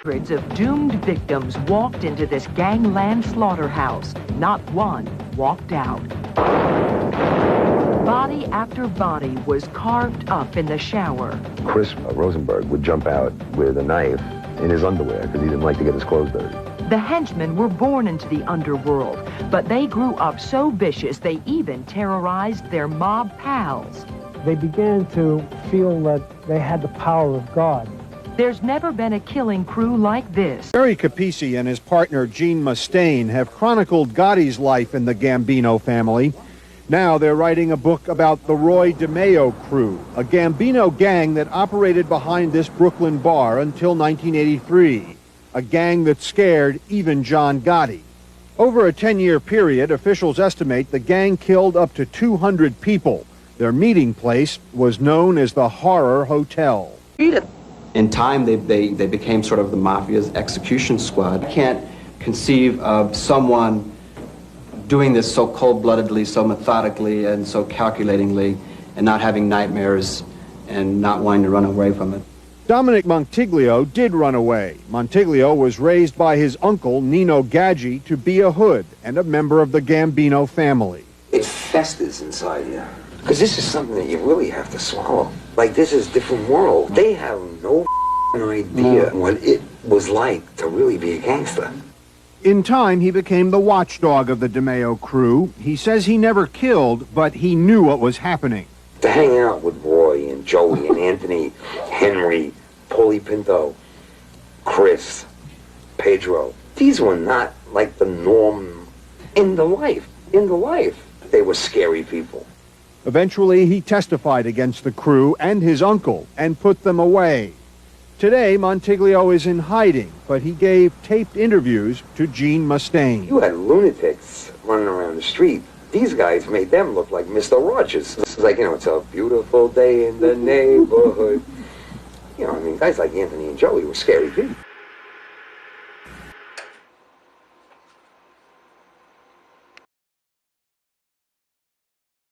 Hundreds of doomed victims walked into this gangland slaughterhouse. Not one walked out. Body after body was carved up in the shower. Chris Rosenberg would jump out with a knife in his underwear because he didn't like to get his clothes dirty. The henchmen were born into the underworld, but they grew up so vicious they even terrorized their mob pals. They began to feel that they had the power of God. There's never been a killing crew like this. Barry Capisi and his partner Gene Mustaine have chronicled Gotti's life in the Gambino family. Now they're writing a book about the Roy Demeo Crew, a Gambino gang that operated behind this Brooklyn bar until 1983, a gang that scared even John Gotti. Over a 10-year period, officials estimate the gang killed up to 200 people. Their meeting place was known as the Horror Hotel. In time, they became sort of the mafia's execution squad. I can't conceive of someone doing this so cold-bloodedly, so methodically, and so calculatingly, and not having nightmares and not wanting to run away from it. Dominic Montiglio did run away. Montiglio was raised by his uncle, Nino Gaggi, to be a hood and a member of the Gambino family. It festers inside you. Because this is something that you really have to swallow. Like, this is a different world. They have no idea what it was like to really be a gangster. In time, he became the watchdog of the Demeo Crew. He says he never killed, but he knew what was happening. To hang out with Roy and Joey and Anthony, Henry, Paulie Pinto, Chris, Pedro, these were not like the norm in the life. They were scary people. Eventually, he testified against the crew and his uncle and put them away. Today, Montiglio is in hiding, but he gave taped interviews to Gene Mustaine. You had lunatics running around the street. These guys made them look like Mr. Rogers. It's like, it's a beautiful day in the neighborhood. I mean, guys like Anthony and Joey were scary people.